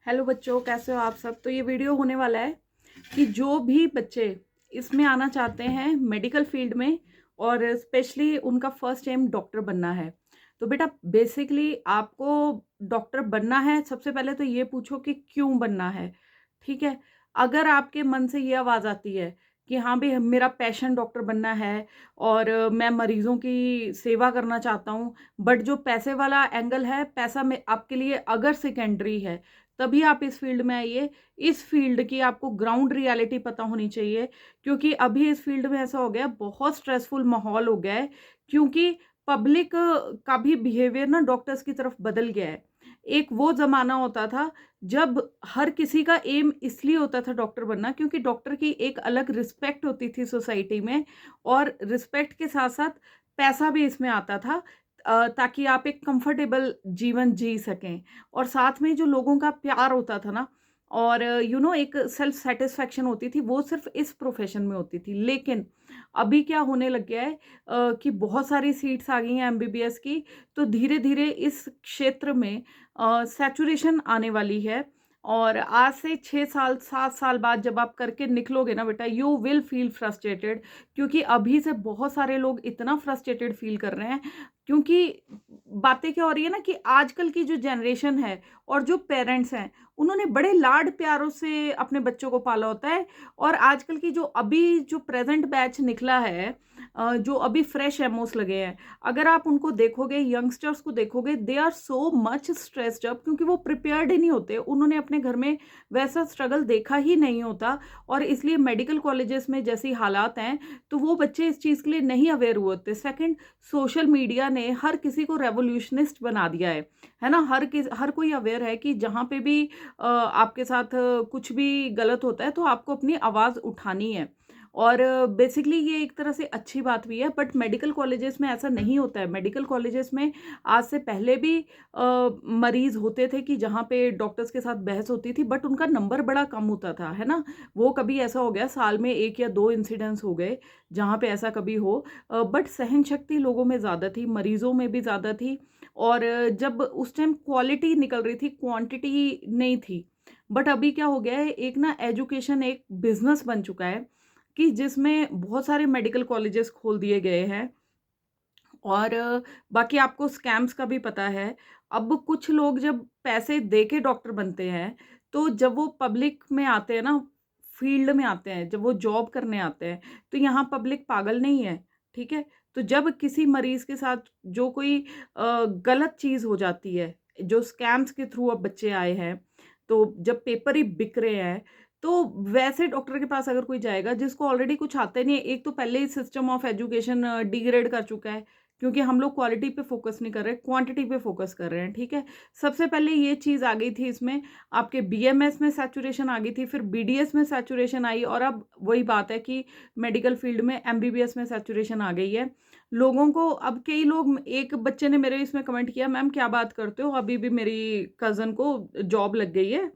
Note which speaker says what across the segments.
Speaker 1: Hello बच्चों, कैसे हो आप सब। तो ये वीडियो होने वाला है कि जो भी बच्चे इसमें आना चाहते हैं मेडिकल फील्ड में, और स्पेशली उनका फर्स्ट एम डॉक्टर बनना है, तो बेटा बेसिकली आपको डॉक्टर बनना है। सबसे पहले तो ये पूछो कि क्यों बनना है। ठीक है, अगर आपके मन से ये आवाज़ आती है कि हाँ भाई मेरा पैशन डॉक्टर बनना है और मैं मरीजों की सेवा करना चाहता हूँ, बट जो पैसे वाला एंगल है, पैसा में आपके लिए अगर सेकेंडरी है, तभी आप इस फील्ड में आइए। इस फील्ड की आपको ग्राउंड रियलिटी पता होनी चाहिए, क्योंकि अभी इस फील्ड में ऐसा हो गया, बहुत स्ट्रेसफुल माहौल हो गया है, क्योंकि पब्लिक का भी बिहेवियर ना डॉक्टर्स की तरफ बदल गया है। एक वो जमाना होता था जब हर किसी का एम इसलिए होता था डॉक्टर बनना, क्योंकि डॉक्टर की एक अलग रिस्पेक्ट होती थी सोसाइटी में, और रिस्पेक्ट के साथ साथ पैसा भी इसमें आता था, ताकि आप एक कंफर्टेबल जीवन जी सकें। और साथ में जो लोगों का प्यार होता था ना, और एक सेल्फ सेटिस्फेक्शन होती थी, वो सिर्फ इस प्रोफेशन में होती थी। लेकिन अभी क्या होने लग गया है कि बहुत सारी सीट्स आ गई हैं एमबीबीएस की, तो धीरे धीरे इस क्षेत्र में सैचुरेशन आने वाली है। और आज से 6 साल 7 साल बाद जब आप करके निकलोगे ना बेटा, यू विल फील फ्रस्ट्रेटेड, क्योंकि अभी से बहुत सारे लोग इतना फ्रस्ट्रेटेड फील कर रहे हैं, क्योंकि बातें क्या हो रही है ना कि आजकल की जो जनरेशन है और जो पेरेंट्स हैं, उन्होंने बड़े लाड प्यारों से अपने बच्चों को पाला होता है। और आजकल की जो प्रेजेंट बैच निकला है, जो अभी फ्रेश एमओस लगे हैं, अगर आप उनको देखोगे, यंगस्टर्स को देखोगे, they are so much stressed up, क्योंकि वो प्रिपेयर्ड ही नहीं होते, उन्होंने अपने घर में वैसा स्ट्रगल देखा ही नहीं होता। और इसलिए मेडिकल कॉलेजेस में जैसी हालात हैं, तो वो बच्चे इस चीज़ के लिए नहीं अवेयर हुए होते। सेकंड, सोशल मीडिया ने हर किसी को रेवोल्यूशनिस्ट बना दिया है ना। हर कोई अवेयर है कि जहाँ पे भी आपके साथ कुछ भी गलत होता है, तो आपको अपनी आवाज़ उठानी है। और बेसिकली ये एक तरह से अच्छी बात भी है, बट मेडिकल कॉलेजेस में ऐसा नहीं होता है। मेडिकल कॉलेजेस में आज से पहले भी मरीज होते थे कि जहाँ पे डॉक्टर्स के साथ बहस होती थी, बट उनका नंबर बड़ा कम होता था, है ना। वो कभी ऐसा हो गया साल में 1 या 2 इंसिडेंट्स हो गए जहाँ पे ऐसा कभी हो, बट सहन शक्ति लोगों में ज़्यादा थी, मरीजों में भी ज़्यादा थी। और जब उस टाइम क्वालिटी निकल रही थी, क्वांटिटी नहीं थी। बट अभी क्या हो गया है, एक ना एजुकेशन एक बिजनेस बन चुका है, कि जिसमें बहुत सारे मेडिकल कॉलेजेस खोल दिए गए हैं। और बाकी आपको स्कैम्स का भी पता है। अब कुछ लोग जब पैसे दे के डॉक्टर बनते हैं, तो जब वो पब्लिक में आते हैं ना, फील्ड में आते हैं, जब वो जॉब करने आते हैं, तो यहाँ पब्लिक पागल नहीं है, ठीक है। तो जब किसी मरीज के साथ जो कोई गलत चीज़ हो जाती है, जो स्कैम्स के थ्रू अब बच्चे आए हैं, तो जब पेपर ही बिक रहे हैं, तो वैसे डॉक्टर के पास अगर कोई जाएगा जिसको ऑलरेडी कुछ आता ही नहीं है, एक तो पहले ही सिस्टम ऑफ एजुकेशन डिग्रेड कर चुका है, क्योंकि हम लोग क्वालिटी पे फोकस नहीं कर रहे, क्वांटिटी पे फोकस कर रहे हैं, ठीक है। सबसे पहले ये चीज़ आ गई थी इसमें, आपके बीएमएस में सैचुरेशन आ गई थी, फिर बीडीएस में सैचुरेशन आई, और अब वही बात है कि मेडिकल फील्ड में एमबीबीएस में सैचुरेशन आ गई है। लोगों को अब कई लोग, एक बच्चे ने मेरे इसमें कमेंट किया, मैम क्या बात करते हो, अभी भी मेरी कज़न को जॉब लग गई है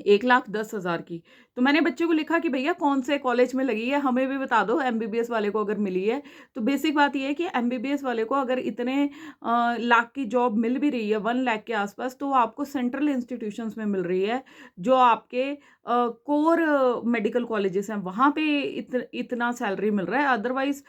Speaker 1: 1,10,000 की। तो मैंने बच्चे को लिखा कि भैया कौन से कॉलेज में लगी है, हमें भी बता दो, एमबीबीएस वाले को अगर मिली है। तो बेसिक बात ये है कि एमबीबीएस वाले को अगर इतने लाख की जॉब मिल भी रही है, 1 लाख के आसपास, तो वो आपको सेंट्रल इंस्टीट्यूशंस में मिल रही है, जो आपके कोर मेडिकल कॉलेजेस हैं, वहाँ पे इतना सैलरी मिल रहा है। अदरवाइज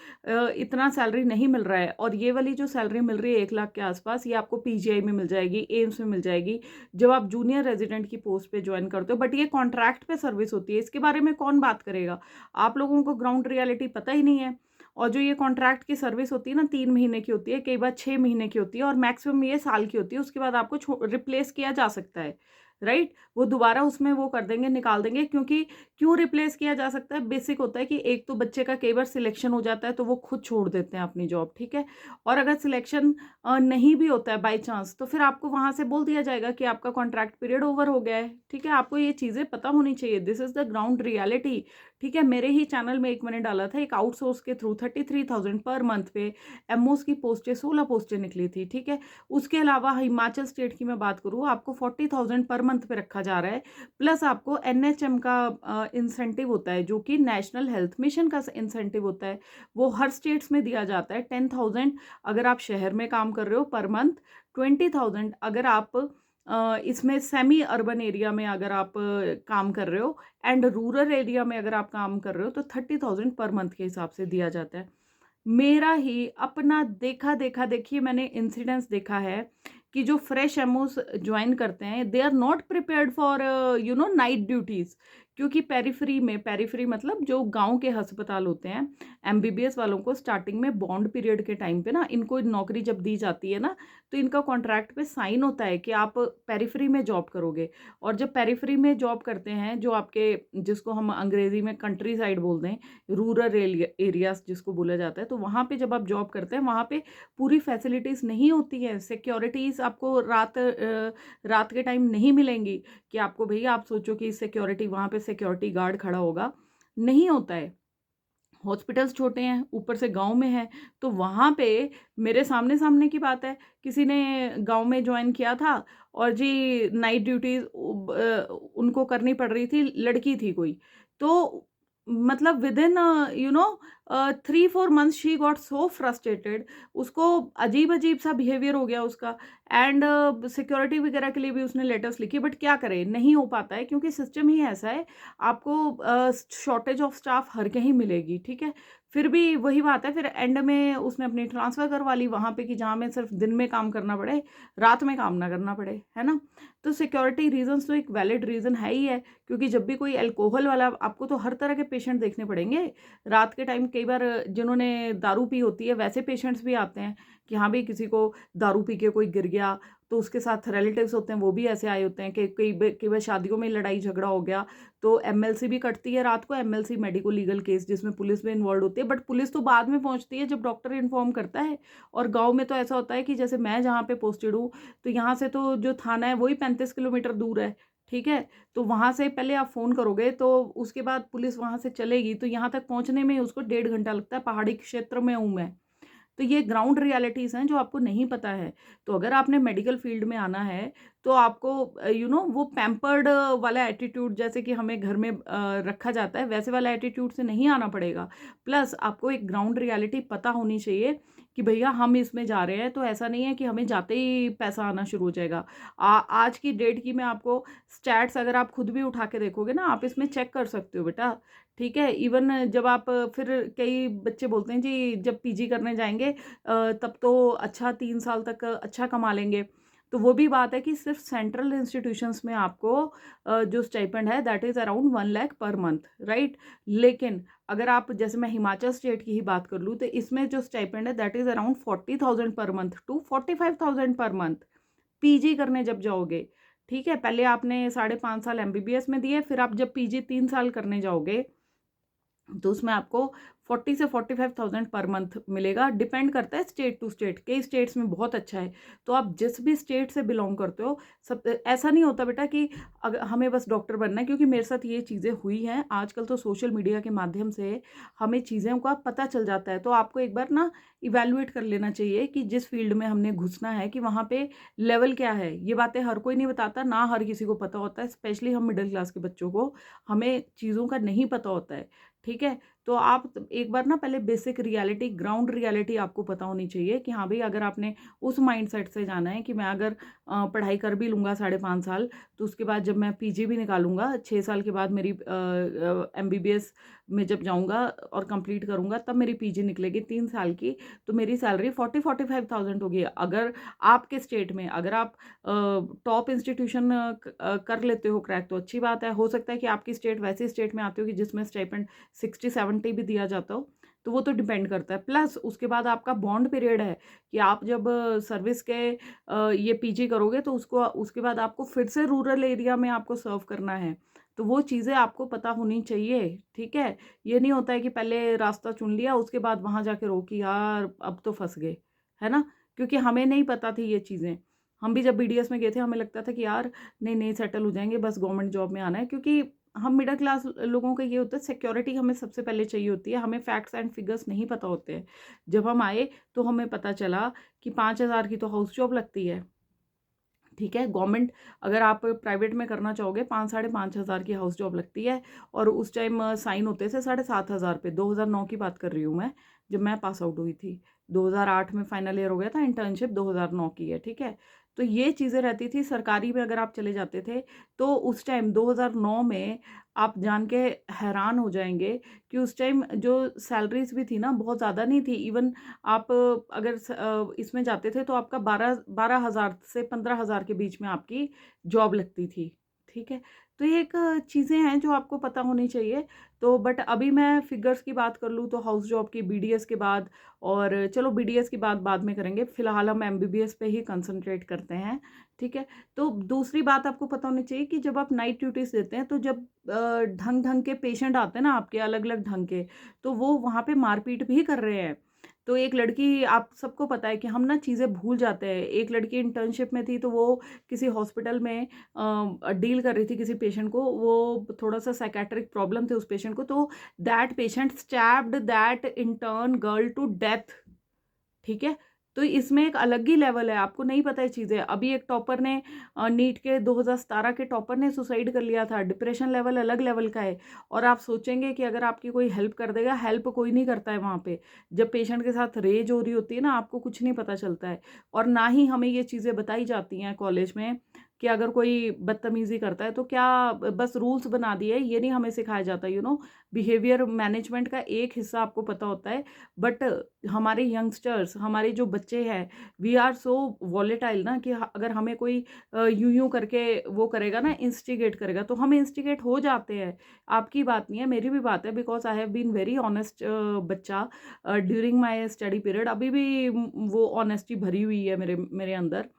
Speaker 1: इतना सैलरी नहीं मिल रहा है। और ये वाली जो सैलरी मिल रही है 1 लाख के आसपास, ये आपको पीजीआई में मिल जाएगी, एम्स में मिल जाएगी, जब आप जूनियर रेजिडेंट की पोस्ट पे ज्वाइन करते हो। बट ये कॉन्ट्रैक्ट पे सर्विस होती है, इसके बारे में कौन बात करेगा। आप लोगों को ग्राउंड रियलिटी पता ही नहीं है। और जो ये कॉन्ट्रैक्ट की सर्विस होती है ना, 3 महीने की होती है, कई बार 6 महीने की होती है, और मैक्सिमम ये साल की होती है। उसके बाद आपको रिप्लेस किया जा सकता है, राइट। वो दोबारा उसमें वो कर देंगे, निकाल देंगे। क्योंकि क्यों रिप्लेस किया जा सकता है, बेसिक होता है कि एक तो बच्चे का कई बार सिलेक्शन हो जाता है, तो वो खुद छोड़ देते हैं अपनी जॉब, ठीक है। और अगर सिलेक्शन नहीं भी होता है बाय चांस, तो फिर आपको वहां से बोल दिया जाएगा कि आपका कॉन्ट्रैक्ट पीरियड ओवर हो गया है, ठीक है। आपको ये चीजें पता होनी चाहिए, this is the ground reality, ठीक है। मेरे ही चैनल में एक मैंने डाला था, एक आउटसोर्स के थ्रू 33,000 पर मंथ पे एमओस की पोस्टें, 16 पोस्टें निकली थी, ठीक है। उसके अलावा हिमाचल स्टेट की मैं बात करूँ, आपको 40,000 पर मंथ पे रखा जा रहा है, प्लस आपको एनएचएम का इंसेंटिव होता है, जो कि नेशनल हेल्थ मिशन का इंसेंटिव होता है, वो हर स्टेट्स में दिया जाता है। 10,000 अगर आप शहर में काम कर रहे हो पर मंथ, 20,000 अगर आप इसमें सेमी अर्बन एरिया में अगर आप काम कर रहे हो एंड रूरल एरिया में अगर आप काम कर रहे हो तो 30,000 पर मंथ के हिसाब से दिया जाता है। मेरा ही अपना देखा देखिए मैंने इंसिडेंस देखा है कि जो फ्रेश एमओस ज्वाइन करते हैं they are not prepared for night duties, क्योंकि पेरीफ्री मतलब जो गांव के अस्पताल होते हैं, एमबीबीएस वालों को स्टार्टिंग में बॉन्ड पीरियड के टाइम पे ना इनको नौकरी जब दी जाती है ना, तो इनका कॉन्ट्रैक्ट पे साइन होता है कि आप पेरीफ्री में जॉब करोगे। और जब पेरीफ्री में जॉब करते हैं, जो आपके जिसको हम अंग्रेजी में कंट्री साइड बोलते हैं, रूरल एरियाज जिसको बोला जाता है, तो वहाँ पे जब आप जॉब करते हैं वहाँ पे पूरी फैसिलिटीज़ नहीं होती हैं, सिक्योरिटीज़ आपको रात के टाइम नहीं मिलेंगी कि आपको भैया आप सोचो कि सिक्योरिटी वहाँ पे सिक्योरिटी गार्ड खड़ा होगा, नहीं होता है। हॉस्पिटल्स छोटे हैं, ऊपर से गाँव में है, तो वहाँ पे मेरे सामने की बात है, किसी ने गाँव में जॉइन किया था और जी नाइट ड्यूटीज़ उनको करनी पड़ रही थी, लड़की थी कोई। तो मतलब within 3-4 months she got so frustrated, उसको अजीब-अजीब सा बिहेवियर हो गया उसका एंड सिक्योरिटी वगैरह के लिए भी उसने लेटर्स लिखी, बट क्या करें, नहीं हो पाता है क्योंकि सिस्टम ही ऐसा है। आपको शॉर्टेज ऑफ स्टाफ हर कहीं मिलेगी, ठीक है? फिर भी वही बात है, फिर एंड में उसने अपनी ट्रांसफ़र करवा ली वहाँ पे कि जहाँ में सिर्फ दिन में काम करना पड़े, रात में काम ना करना पड़े, है ना? तो सिक्योरिटी रीज़न्स तो एक वैलिड रीज़न है ही है, क्योंकि जब भी कोई अल्कोहल वाला, आपको तो हर तरह के पेशेंट देखने पड़ेंगे। रात के टाइम कई बार जिन्होंने दारू पी होती है वैसे पेशेंट्स भी आते हैं कि हाँ भाई किसी को दारू पी के कोई गिर गया, तो उसके साथ रिलेटिव्स होते हैं वो भी ऐसे आए होते हैं कि कई बार शादियों में लड़ाई झगड़ा हो गया तो एमएलसी भी कटती है रात को, एमएलसी मेडिको लीगल केस जिसमें पुलिस भी इन्वॉल्व होती है, बट पुलिस तो बाद में पहुंचती है जब डॉक्टर इन्फॉर्म करता है। और गांव में तो ऐसा होता है कि जैसे मैं जहाँ पे पोस्टेड हूँ, तो यहाँ से तो जो थाना है वही 35 किलोमीटर दूर है, ठीक है? तो वहाँ से पहले आप फ़ोन करोगे तो उसके बाद पुलिस वहाँ से चलेगी, तो यहाँ तक पहुँचने में उसको 1.5 घंटा लगता है, पहाड़ी क्षेत्र में हूँ मैं। तो ये ग्राउंड रियलिटीज़ हैं जो आपको नहीं पता है। तो अगर आपने मेडिकल फील्ड में आना है, तो आपको वो पैम्पर्ड वाला एटीट्यूड, जैसे कि हमें घर में रखा जाता है, वैसे वाला एटीट्यूड से नहीं आना पड़ेगा। प्लस आपको एक ग्राउंड रियलिटी पता होनी चाहिए कि भैया हम इसमें जा रहे हैं, तो ऐसा नहीं है कि हमें जाते ही पैसा आना शुरू हो जाएगा। आज की डेट की मैं आपको स्टैट्स अगर आप खुद भी उठा के देखोगे ना, आप इसमें चेक कर सकते हो बेटा, ठीक है? इवन जब आप फिर कई बच्चे बोलते हैं जी जब पीजी करने जाएँगे तब तो अच्छा 3 साल तक अच्छा कमा लेंगे। तो वो भी बात है कि सिर्फ़ सेंट्रल इंस्टीट्यूशंस में आपको जो स्टाइपेंड है that is around 1 lakh per month, right? लेकिन अगर आप जैसे मैं हिमाचल स्टेट की ही बात कर लूँ, तो इसमें जो स्टाइपेंड है that is around 40,000 per month to 45,000 per month, PG करने जब जाओगे, ठीक है? पहले आपने साढ़े 5 साल एमबीबीएस में दिए, फिर आप जब पीजी 3 साल करने जाओगे तो उसमें आपको 40 से 45,000 पर मंथ मिलेगा। डिपेंड करता है स्टेट टू स्टेट, कई स्टेट्स में बहुत अच्छा है। तो आप जिस भी स्टेट से बिलोंग करते हो, सब ऐसा नहीं होता बेटा कि हमें बस डॉक्टर बनना है, क्योंकि मेरे साथ ये चीज़ें हुई हैं। आजकल तो सोशल मीडिया के माध्यम से हमें चीज़ों का पता चल जाता है, तो आपको एक बार ना इवैल्यूएट कर लेना चाहिए कि जिस फील्ड में हमने घुसना है कि वहाँ पे लेवल क्या है। ये बातें हर कोई नहीं बताता, ना हर किसी को पता होता है, स्पेशली हम मिडिल क्लास के बच्चों को, हमें चीज़ों का नहीं पता होता है, ठीक है? तो आप एक बार ना पहले बेसिक रियलिटी, ग्राउंड रियलिटी आपको पता होनी चाहिए कि हाँ भाई अगर आपने उस माइंडसेट से जाना है कि मैं अगर पढ़ाई कर भी लूँगा 5.5 साल, तो उसके बाद जब मैं पीजी भी निकालूँगा 6 साल के बाद, मेरी एमबीबीएस में जब जाऊँगा और कंप्लीट करूँगा तब मेरी पीजी निकलेगी 3 साल की, तो मेरी सैलरी 40-45,000 होगी। अगर आपके स्टेट में अगर आप टॉप इंस्टीट्यूशन कर लेते हो क्रैक, तो अच्छी बात है। हो सकता है कि आपकी स्टेट वैसी स्टेट में आती हो कि जिसमें स्टाइपेंड 60-70 भी दिया जाता हो, तो वो तो डिपेंड करता है। प्लस उसके बाद आपका बॉन्ड पीरियड है कि आप जब सर्विस के ये पीजी करोगे तो उसको उसके बाद आपको फिर से रूरल एरिया में आपको सर्व करना है। तो वो चीज़ें आपको पता होनी चाहिए, ठीक है? ये नहीं होता है कि पहले रास्ता चुन लिया उसके बाद वहाँ जाके रो कि यार अब तो फँस गए, है ना? क्योंकि हमें नहीं पता थी ये चीज़ें। हम भी जब बीडीएस में गए थे हमें लगता था कि यार नहीं सेटल हो जाएँगे, बस गवर्नमेंट जॉब में आना है, क्योंकि हम मिडिल क्लास लोगों का ये होता है सिक्योरिटी हमें सबसे पहले चाहिए होती है, हमें फैक्ट्स एंड फिगर्स नहीं पता होते हैं। जब हम आए तो हमें पता चला कि 5,000 की तो हाउस जॉब लगती है, ठीक है? गवर्नमेंट अगर आप प्राइवेट में करना चाहोगे 5,000-5,500 की हाउस जॉब लगती है, और उस टाइम साइन होते थे 7,500 पे। 2009 की बात कर रही हूँ मैं, जब मैं पास आउट हुई थी। 2008 में फाइनल ईयर हो गया था, इंटर्नशिप 2009 की है, ठीक है? तो ये चीज़ें रहती थी। सरकारी में अगर आप चले जाते थे तो उस टाइम 2009 में आप जान के हैरान हो जाएँगे कि उस टाइम जो सैलरीज़ भी थी ना बहुत ज़्यादा नहीं थी। इवन आप अगर इसमें जाते थे तो आपका 12,000 से 15,000 के बीच में आपकी जॉब लगती थी, ठीक है? तो ये एक चीज़ें हैं जो आपको पता होनी चाहिए। तो बट अभी मैं फिगर्स की बात कर लूँ तो हाउस जॉब की बीडीएस के बाद, और चलो बीडीएस की बात बाद में करेंगे, फिलहाल हम एमबीबीएस पे ही कंसंट्रेट करते हैं, ठीक है? तो दूसरी बात आपको पता होनी चाहिए कि जब आप नाइट ड्यूटीज़ देते हैं तो जब ढंग-ढंग के पेशेंट आते हैं ना आपके, अलग-अलग ढंग के, तो वो वहाँ पे मारपीट भी कर रहे हैं। तो एक लड़की, आप सबको पता है कि हम ना चीज़ें भूल जाते हैं। एक लड़की इंटर्नशिप में थी तो वो किसी हॉस्पिटल में डील कर रही थी किसी पेशेंट को, वो थोड़ा-सा साइकियाट्रिक प्रॉब्लम थे उस पेशेंट को, तो that patient stabbed that intern girl to death, ठीक है? तो इसमें एक अलग ही लेवल है, आपको नहीं पता ये चीज़ें। अभी एक टॉपर ने नीट के 2017 के टॉपर ने सुसाइड कर लिया था। डिप्रेशन लेवल अलग लेवल का है, और आप सोचेंगे कि अगर आपकी कोई हेल्प कर देगा, हेल्प कोई नहीं करता है वहाँ पे। जब पेशेंट के साथ रेज हो रही होती है ना, आपको कुछ नहीं पता चलता है। और ना ही हमें ये चीज़ें बताई जाती हैं कॉलेज में कि अगर कोई बदतमीज़ी करता है तो क्या, बस रूल्स बना दिए, ये नहीं हमें सिखाया जाता, बिहेवियर मैनेजमेंट का एक हिस्सा आपको पता होता है। बट हमारे यंगस्टर्स, हमारे जो बच्चे हैं, वी आर सो वॉलेटाइल ना कि अगर हमें कोई यूं यूं करके वो करेगा ना, इंस्टिगेट करेगा, तो हम इंस्टिगेट हो जाते हैं। आपकी बात नहीं है, मेरी भी बात है, because I have been very honest बच्चा ड्यूरिंग माई स्टडी पीरियड। अभी भी वो ऑनेस्टी भरी हुई है मेरे मेरे अंदर।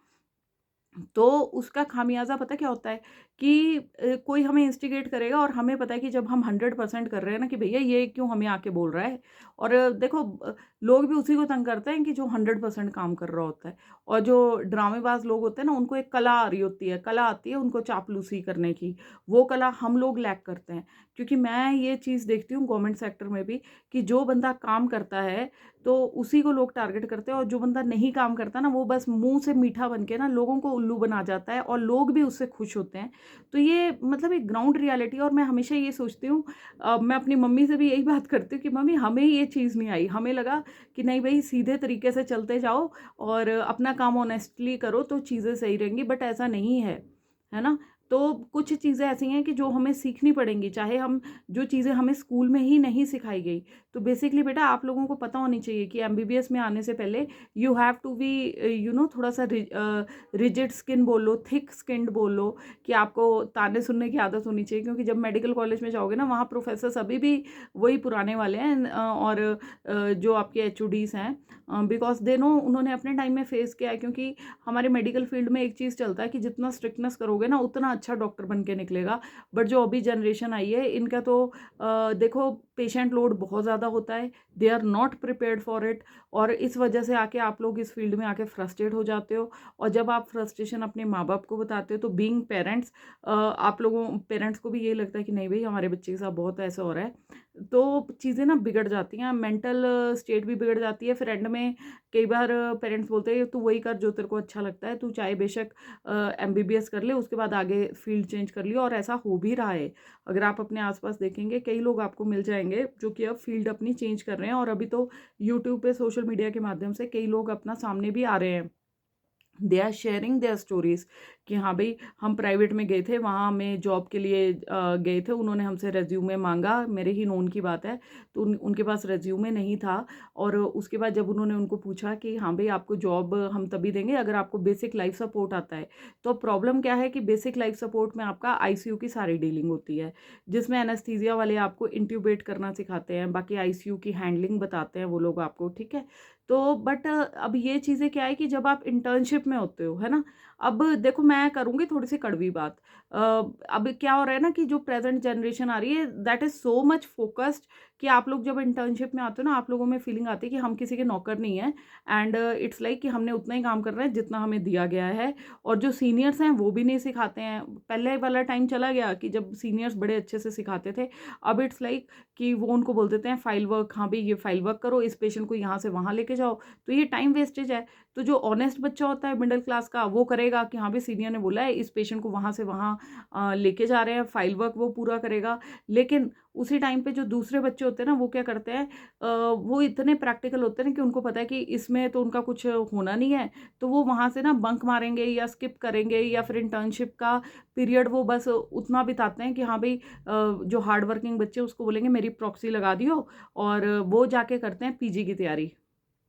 Speaker 1: तो उसका खामियाज़ा पता क्या होता है कि कोई हमें इंस्टिगेट करेगा, और हमें पता है कि जब हम 100% कर रहे हैं ना कि भैया ये क्यों हमें आके बोल रहा है, और देखो लोग भी उसी को तंग करते हैं कि जो 100% काम कर रहा होता है। और जो ड्रामेबाज लोग होते हैं ना, उनको एक कला आ रही होती है, कला आती है उनको चापलूसी करने की, वो कला हम लोग लैक करते हैं। क्योंकि मैं ये चीज़ देखती हूँ गवर्नमेंट सेक्टर में भी कि जो बंदा काम करता है तो उसी को लोग टारगेट करते हैं, और जो बंदा नहीं काम करता ना, वो बस मुंह से मीठा बन के ना लोगों को उल्लू बना जाता है, और लोग भी उससे खुश होते हैं। तो ये मतलब एक ग्राउंड रियलिटी है। और मैं हमेशा ये सोचती हूँ, मैं अपनी मम्मी से भी यही बात करती हूँ कि मम्मी, हमें ये चीज़ नहीं आई, हमें लगा कि नहीं भाई सीधे तरीके से चलते जाओ और अपना काम ऑनेस्टली करो तो चीज़ें सही रहेंगी, बट ऐसा नहीं है ना? तो कुछ चीज़ें ऐसी हैं कि जो हमें सीखनी पड़ेंगी, चाहे हम, जो चीज़ें हमें स्कूल में ही नहीं सिखाई गई। तो बेसिकली बेटा आप लोगों को पता होनी चाहिए कि एमबीबीएस में आने से पहले यू हैव टू बी थोड़ा सा रिजिड स्किन बोल लो, थिक स्किन्ड बोल लो, कि आपको ताने सुनने की आदत होनी चाहिए। क्योंकि जब मेडिकल कॉलेज में जाओगे ना, वहाँ प्रोफेसर्स अभी भी वही पुराने वाले हैं, और जो आपके एचओडीज हैं, बिकॉज दे नो, उन्होंने अपने टाइम में फेस किया है। क्योंकि हमारे मेडिकल फील्ड में एक चीज़ चलता है कि जितना स्ट्रिक्टनेस करोगे ना, उतना अच्छा डॉक्टर बन के निकलेगा। बट जो अभी जनरेशन आई है, इनका तो देखो पेशेंट लोड बहुत ज़्यादा होता है, they are not prepared for it, और इस वजह से आके आप लोग इस फील्ड में आके फ्रस्ट्रेट हो जाते हो। और जब आप फ्रस्ट्रेशन अपने माँ बाप को बताते हो तो बीइंग पेरेंट्स, आप लोगों पेरेंट्स को भी यही लगता है कि नहीं भाई हमारे बच्चे के साथ बहुत ऐसा हो रहा है। तो चीज़ें ना बिगड़ जाती हैं, मेंटल स्टेट भी बिगड़ जाती है। फिर एंड में कई बार पेरेंट्स बोलते हैं तू वही कर जो तेरे को अच्छा लगता है, तू चाहे बेशक एमबीबीएस कर ले, उसके बाद आगे फील्ड चेंज कर लियो। और ऐसा हो भी रहा है। अगर आप अपने आसपास देखेंगे, कई लोग आपको मिल जाएंगे जो कि अब फील्ड अपनी चेंज कर रहे हैं, और अभी तो यूट्यूब पे सोशल मीडिया के माध्यम से कई लोग अपना सामने भी आ रहे हैं। They are sharing their stories कि हाँ भाई हम प्राइवेट में गए थे, वहाँ हमें जॉब के लिए गए थे, उन्होंने हमसे रेज्यूमे मांगा, मेरे ही नोन की बात है, तो उनके पास रेज्यूमे नहीं था। और उसके बाद जब उन्होंने उनको पूछा कि हाँ भाई आपको जॉब हम तभी देंगे अगर आपको बेसिक लाइफ सपोर्ट आता है। तो प्रॉब्लम क्या है कि बेसिक लाइफ सपोर्ट में आपका आईसीयू की सारी डीलिंग होती है, जिसमें एनेस्थीसिया वाले आपको इंट्यूबेट करना सिखाते हैं, बाकी आईसीयू की हैंडलिंग बताते हैं वो लोग आपको, ठीक है। तो बट अब ये चीज़ें क्या है कि जब आप इंटर्नशिप में होते हो, है ना, अब देखो मैं करूँगी थोड़ी सी कड़वी बात। अब क्या हो रहा है ना कि जो प्रेजेंट जनरेशन आ रही है, that is so much focused कि आप लोग जब इंटर्नशिप में आते हो ना, आप लोगों में फीलिंग आती है कि हम किसी के नौकर नहीं है, एंड इट्स लाइक कि हमने उतना ही काम करना है जितना हमें दिया गया है। और जो सीनियर्स हैं वो भी नहीं सिखाते हैं। पहले वाला टाइम चला गया कि जब सीनियर्स बड़े अच्छे से सिखाते थे। अब इट्स लाइक कि वो उनको बोल देते हैं फाइल वर्क, हाँ भाई ये फाइल वर्क करो, इस पेशेंट को यहाँ से वहाँ लेके जाओ। तो ये टाइम वेस्टेज है। तो जो ऑनेस्ट बच्चा होता है मिडिल क्लास का, वो करेगा कि हाँ भाई सीनियर ने बोला है इस पेशेंट को वहाँ से वहाँ लेके जा रहे हैं, फाइल वर्क वो पूरा करेगा। लेकिन उसी टाइम पे जो दूसरे बच्चे होते हैं ना, वो क्या करते हैं, वो इतने प्रैक्टिकल होते हैं ना कि उनको पता है कि इसमें तो उनका कुछ होना नहीं है, तो वो वहाँ से ना बंक मारेंगे या स्किप करेंगे, या फिर इंटर्नशिप का पीरियड वो बस उतना बिताते हैं कि हाँ भाई जो हार्ड वर्किंग बच्चे उसको बोलेंगे मेरी प्रॉक्सी लगा दियो, और वो जाके करते हैं पीजी की तैयारी।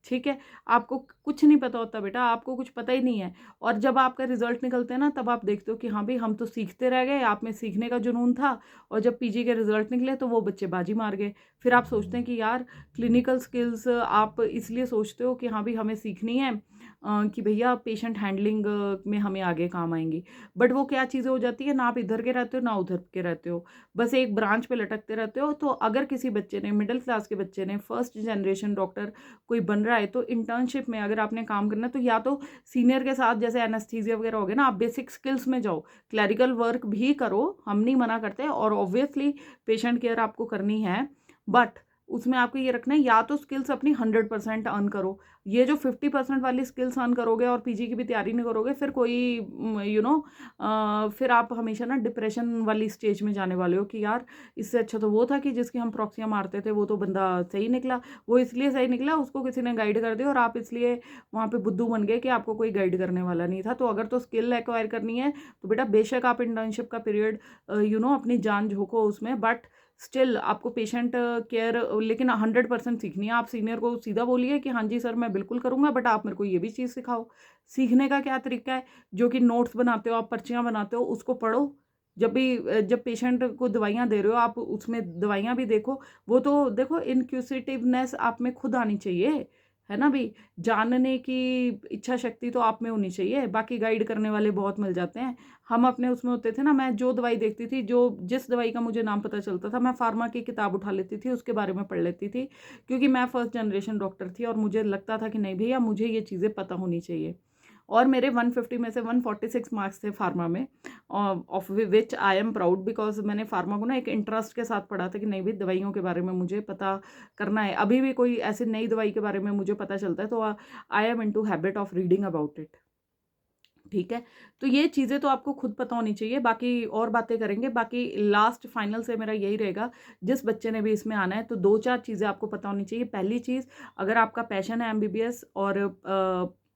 Speaker 1: ठीक है, आपको कुछ नहीं पता होता बेटा, आपको कुछ पता ही नहीं है। और जब आपका रिजल्ट निकलते हैं ना, तब आप देखते हो कि हाँ भाई हम तो सीखते रह गए, आप में सीखने का जुनून था, और जब पीजी के रिजल्ट निकले तो वो बच्चे बाजी मार गए। फिर आप सोचते हैं कि यार क्लिनिकल स्किल्स आप इसलिए सोचते हो कि हाँ भाई हमें सीखनी है, कि भैया पेशेंट हैंडलिंग में हमें आगे काम आएंगी। बट वो क्या चीज़ें हो जाती है ना, आप इधर के रहते हो ना उधर के रहते हो, बस एक ब्रांच पे लटकते रहते हो। तो अगर किसी बच्चे ने, मिडिल क्लास के बच्चे ने, फर्स्ट जनरेशन डॉक्टर कोई बन रहा है, तो इंटर्नशिप में अगर आपने काम करना है तो या तो सीनियर के साथ जैसे एनेस्थीसिया वगैरह हो गया ना, आप बेसिक स्किल्स में जाओ, क्लैरिकल वर्क भी करो, हम नहीं मना करते, और ऑब्वियसली पेशेंट केयर आपको करनी है, बट उसमें आपको ये रखना है या तो स्किल्स अपनी 100% अर्न करो। ये जो 50% वाली स्किल्स अर्न करोगे और पीजी की भी तैयारी नहीं करोगे, फिर कोई फिर आप हमेशा ना डिप्रेशन वाली स्टेज में जाने वाले हो कि यार इससे अच्छा तो वो था कि जिसकी हम प्रॉक्सियां मारते थे, वो तो बंदा सही निकला, वो इसलिए सही निकला उसको किसी ने गाइड कर दिया, और आप इसलिए वहाँ पे बुद्धू बन गए कि आपको कोई गाइड करने वाला नहीं था। तो अगर तो स्किल एक्वायर करनी है तो बेटा बेशक आप इंटर्नशिप का पीरियड अपनी जान झोंको उसमें, बट स्टिल आपको पेशेंट केयर लेकिन 100% सीखनी है। आप सीनियर को सीधा बोलिए कि हाँ जी सर मैं बिल्कुल करूँगा, बट आप मेरे को ये भी चीज़ सिखाओ। सीखने का क्या तरीका है, जो कि नोट्स बनाते हो आप, पर्चियाँ बनाते हो, उसको पढ़ो। जब पेशेंट को दवाइयाँ दे रहे हो आप, उसमें दवाइयाँ भी देखो। वो तो देखो, इनक्यूसिटिवनेस आप में खुद आनी चाहिए, है ना भाई। जानने की इच्छा शक्ति तो आप में होनी चाहिए, बाकी गाइड करने वाले बहुत मिल जाते हैं। हम अपने उसमें होते थे ना, मैं जो दवाई देखती थी, जो जिस दवाई का मुझे नाम पता चलता था, मैं फार्मा की किताब उठा लेती थी, उसके बारे में पढ़ लेती थी, क्योंकि मैं फर्स्ट जनरेशन डॉक्टर थी और मुझे लगता था कि नहीं भैया मुझे ये चीज़ें पता होनी चाहिए। और मेरे 150 में से 146 मार्क्स थे फार्मा में, of which I am proud, because मैंने फार्मा को ना एक इंटरेस्ट के साथ पढ़ा था कि नहीं भाई दवाइयों के बारे में मुझे पता करना है। अभी भी कोई ऐसी नई दवाई के बारे में मुझे पता चलता है तो I am into habit of reading about it. ठीक है, तो ये चीज़ें तो आपको खुद पता होनी चाहिए, बाकी और बातें करेंगे। बाकी लास्ट फाइनल से मेरा यही रहेगा, जिस बच्चे ने भी इसमें आना है तो 2-4 चीज़ें आपको पता होनी चाहिए। पहली चीज़, अगर आपका पैशन है एमबीबीएस और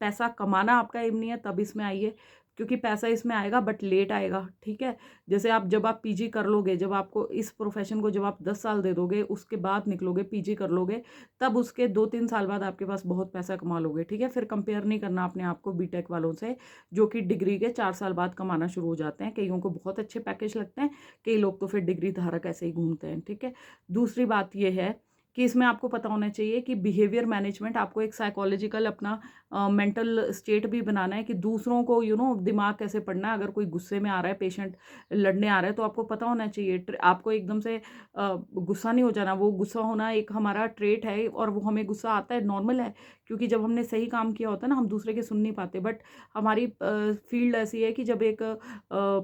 Speaker 1: पैसा कमाना आपका एम नहीं है, तब इसमें आइए, क्योंकि पैसा इसमें आएगा बट लेट आएगा। ठीक है, जैसे जब आप पीजी कर लोगे, जब आपको इस प्रोफेशन को जब आप 10 साल दे दोगे, उसके बाद निकलोगे पीजी कर लोगे, तब उसके 2-3 साल बाद आपके पास बहुत पैसा कमा लोगे। ठीक है, फिर कंपेयर नहीं करना अपने आप को बीटेक वालों से, जो कि डिग्री के 4 साल बाद कमाना शुरू हो जाते हैं। कईयों को बहुत अच्छे पैकेज लगते हैं, कई लोग तो फिर डिग्री धारक ऐसे ही घूमते हैं। ठीक है, दूसरी बात यह है कि इसमें आपको पता होना चाहिए कि बिहेवियर मैनेजमेंट, आपको एक साइकोलॉजिकल अपना मेंटल स्टेट भी बनाना है कि दूसरों को दिमाग कैसे पढ़ना है। अगर कोई गुस्से में आ रहा है, पेशेंट लड़ने आ रहा है, तो आपको पता होना चाहिए, आपको एकदम से गुस्सा नहीं हो जाना। वो गुस्सा होना एक हमारा ट्रेट है, और वो हमें गुस्सा आता है, नॉर्मल है, क्योंकि जब हमने सही काम किया होता है ना, हम दूसरे के सुन नहीं पाते। बट हमारी फील्ड ऐसी है कि जब एक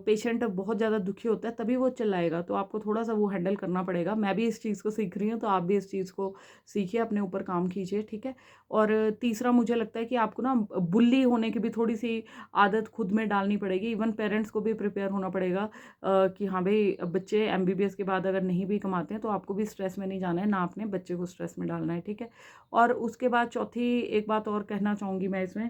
Speaker 1: पेशेंट बहुत ज़्यादा दुखी होता है तभी वो चिल्लाएगा, तो आपको थोड़ा सा वो हैंडल करना पड़ेगा। मैं भी इस चीज़ को सीख रही हूँ, तो आप भी इस चीज़ को सीखिए, अपने ऊपर काम कीजिए। ठीक है, और तीसरा मुझे लगता है कि आपको ना बुल्ली होने की भी थोड़ी सी आदत खुद में डालनी पड़ेगी। इवन पेरेंट्स को भी प्रिपेयर होना पड़ेगा कि हाँ भाई बच्चे एमबीबीएस के बाद अगर नहीं भी कमाते हैं तो आपको भी स्ट्रेस में नहीं जाना है, ना अपने बच्चे को स्ट्रेस में डालना है। ठीक है, और उसके बाद चौथी एक बात और कहना चाहूँगी मैं इसमें,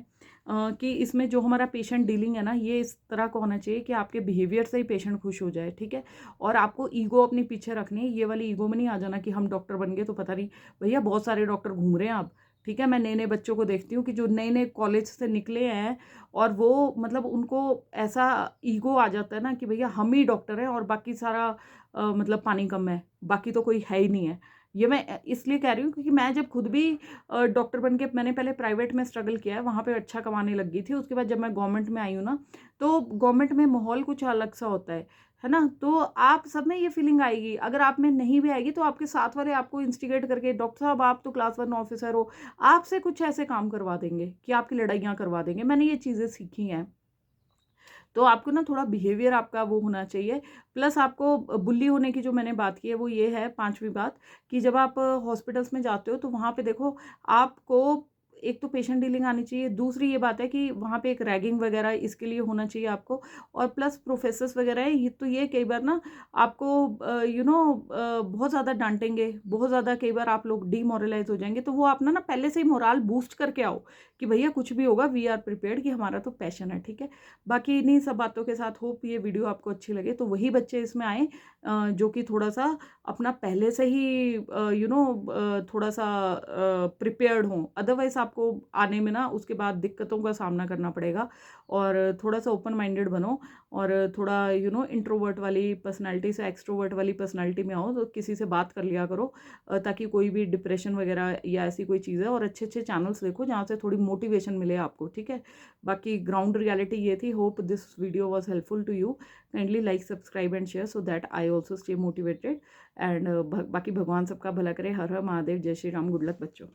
Speaker 1: कि इसमें जो हमारा पेशेंट डीलिंग है ना, ये इस तरह का होना चाहिए कि आपके बिहेवियर से ही पेशेंट खुश हो जाए। ठीक है, और आपको ईगो अपनी पीछे रखनी है। ये वाली ईगो में नहीं आ जाना कि हम डॉक्टर बन गए तो पता नहीं, भैया बहुत सारे डॉक्टर घूम रहे हैं आप। ठीक है, मैं नए नए बच्चों को देखती हूँ कि जो नए नए कॉलेज से निकले हैं, और वो मतलब उनको ऐसा ईगो आ जाता है ना कि भैया हम ही डॉक्टर हैं और बाकी सारा मतलब पानी कम है, बाकी तो कोई है ही नहीं है। ये मैं इसलिए कह रही हूँ क्योंकि मैं जब खुद भी डॉक्टर बन के, मैंने पहले प्राइवेट में स्ट्रगल किया है, वहाँ पे अच्छा कमाने लग गई थी। उसके बाद जब मैं गवर्नमेंट में आई हूँ ना, तो गवर्नमेंट में माहौल कुछ अलग सा होता है ना। तो आप सब में ये फीलिंग आएगी, अगर आप में नहीं भी आएगी तो आपके साथ वाले आपको इंस्टिगेट करके, डॉक्टर साहब आप तो क्लास 1 ऑफिसर हो, आपसे कुछ ऐसे काम करवा देंगे कि आपकी लड़ाइयाँ करवा देंगे। मैंने ये चीज़ें सीखी हैं। तो आपको ना थोड़ा बिहेवियर आपका वो होना चाहिए। प्लस आपको बुल्ली होने की जो मैंने बात की है वो ये है, पांचवी बात, कि जब आप हॉस्पिटल्स में जाते हो तो वहाँ पे देखो, आपको एक तो पेशेंट डीलिंग आनी चाहिए, दूसरी ये बात है कि वहाँ पे एक रैगिंग वगैरह इसके लिए होना चाहिए आपको, और प्लस प्रोफेसर्स वगैरह है ये, तो ये कई बार ना आपको बहुत ज़्यादा डांटेंगे, बहुत ज़्यादा, कई बार आप लोग डीमोरलाइज हो जाएंगे, तो वो आप ना पहले से ही मोराल बूस्ट करके आओ कि भैया कुछ भी होगा वी आर प्रिपेयर्ड, कि हमारा तो पैशन है, ठीक है। बाकी इन्हीं सब बातों के साथ होप ये वीडियो आपको अच्छी लगे, तो वही बच्चे इसमें आए जो कि थोड़ा सा अपना पहले से ही थोड़ा सा प्रिपेयर्ड हों, अदरवाइज आपको आने में ना उसके बाद दिक्कतों का सामना करना पड़ेगा। और थोड़ा सा ओपन माइंडेड बनो, और थोड़ा इंट्रोवर्ट वाली पर्सनालिटी से एक्सट्रोवर्ट वाली पर्सनालिटी में आओ, तो किसी से बात कर लिया करो ताकि कोई भी डिप्रेशन वगैरह या ऐसी कोई चीज़ है, और अच्छे अच्छे चैनल्स देखो जहाँ से थोड़ी मोटिवेशन मिले आपको, ठीक है। बाकी ग्राउंड रियलिटी ये थी। Hope this video was helpful to you. Kindly like, subscribe and share so that I also stay motivated. And बाकी भगवान सबका भला करे। हर हर महादेव, जय श्री राम, गुड लक बच्चों।